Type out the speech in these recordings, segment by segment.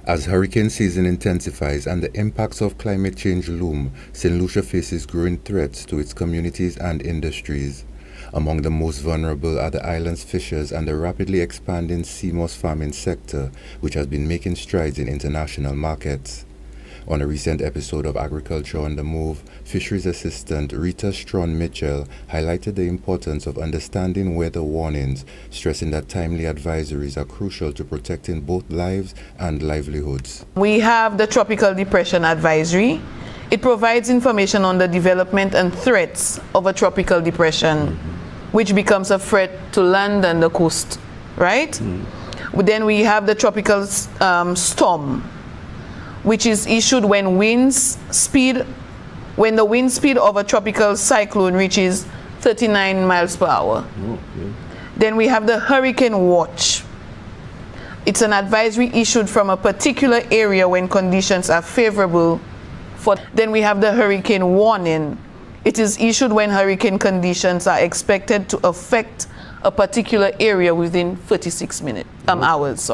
As hurricane season intensifies and the impacts of climate change loom, St. Lucia faces growing threats to its communities and industries. Among the most vulnerable are the island's fishers and the rapidly expanding sea moss farming sector, which has been making strides in international markets. On a recent episode of Agriculture on the Move, Fisheries Assistant Rita Strawn-Mitchell highlighted the importance of understanding weather warnings, stressing that timely advisories are crucial to protecting both lives and livelihoods. We have the Tropical Depression Advisory. It provides information on the development and threats of a tropical depression, which becomes a threat to land and the coast, right? Then we have the Tropical Storm, which is issued when the wind speed of a tropical cyclone reaches 39 miles per hour. Then we have the Hurricane Watch. It's an advisory issued from a particular area when conditions are favorable. Then we have the Hurricane Warning. It is issued when hurricane conditions are expected to affect a particular area within 36 hours.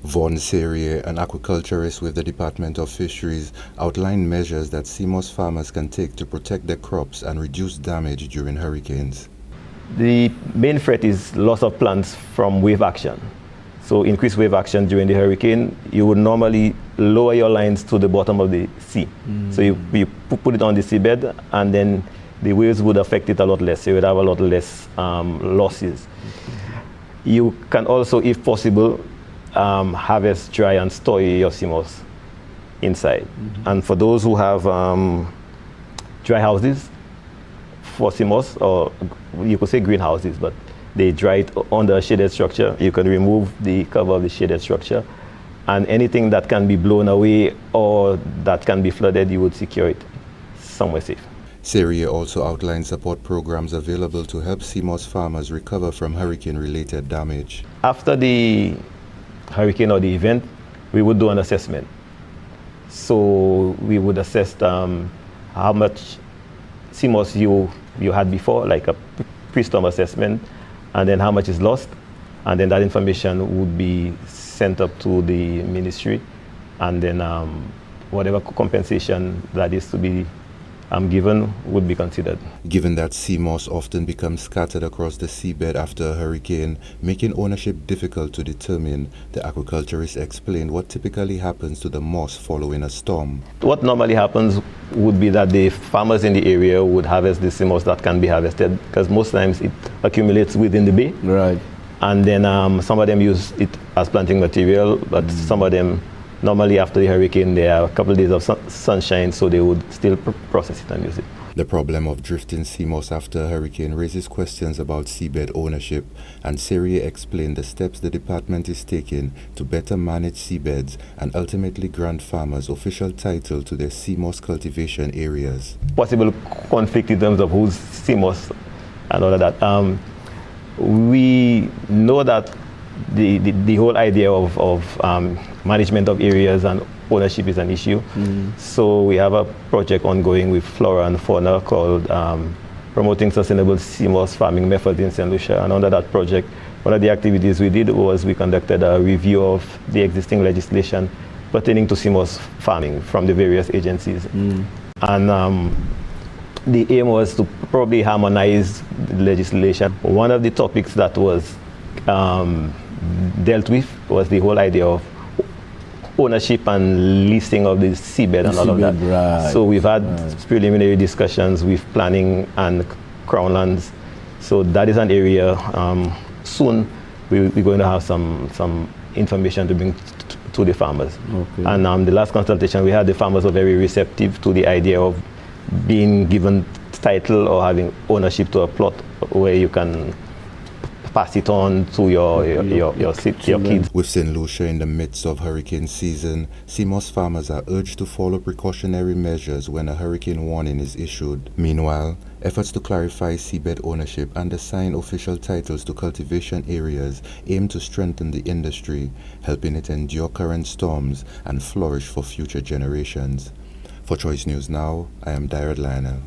Vaughn Serrier, an aquaculturist with the Department of Fisheries, outlined measures that sea moss farmers can take to protect their crops and reduce damage during hurricanes. The main threat is loss of plants from wave action. So increased wave action during the hurricane, you would normally lower your lines to the bottom of the sea. So you put it on the seabed, and then the waves would affect it a lot less. You would have a lot less losses. You can also, if possible, harvest, dry, and store your sea moss inside. And for those who have dry houses for sea moss, or you could say greenhouses, but they dry it under a shaded structure, you can remove the cover of the shaded structure, and anything that can be blown away or that can be flooded, you would secure it somewhere safe. Serrier also outlined support programs available to help sea moss farmers recover from hurricane-related damage. After the hurricane or the event, we would do an assessment. So we would assess how much sea moss you had before, like a pre-storm assessment, and then how much is lost, and then that information would be sent up to the ministry, and then whatever compensation that is to be given would be considered. Given that sea moss often becomes scattered across the seabed after a hurricane, making ownership difficult to determine, the aquaculturist explained what typically happens to the moss following a storm. What normally happens would be that the farmers in the area would harvest the sea moss that can be harvested, because most times it accumulates within the bay. Right. And then some of them use it as planting material, but some of them, normally after the hurricane, there are a couple of days of sunshine, so they would still process it and use it. The problem of drifting sea moss after a hurricane raises questions about seabed ownership, and Serrier explained the steps the department is taking to better manage seabeds and ultimately grant farmers official title to their sea moss cultivation areas. Possible conflict in terms of whose sea moss and all of that. We know that the whole idea of management of areas and ownership is an issue. So we have a project ongoing with Flora and Fauna called Promoting Sustainable Sea Moss Farming Methods in St. Lucia. And under that project, one of the activities we did was we conducted a review of the existing legislation pertaining to sea moss farming from the various agencies. And the aim was to probably harmonize the legislation. One of the topics that was dealt with was the whole idea of ownership and leasing of the seabed and all of that. Right. So we've had preliminary discussions with planning and Crown Lands. So that is an area soon we're going to have some information to bring to the farmers. And the last consultation we had, the farmers were very receptive to the idea of being given title or having ownership to a plot where you can pass it on to your kids. With St. Lucia in the midst of hurricane season, sea moss farmers are urged to follow precautionary measures when a hurricane warning is issued. Meanwhile, efforts to clarify seabed ownership and assign official titles to cultivation areas aim to strengthen the industry, helping it endure current storms and flourish for future generations. For Choice News Now, I am Direct Lionel.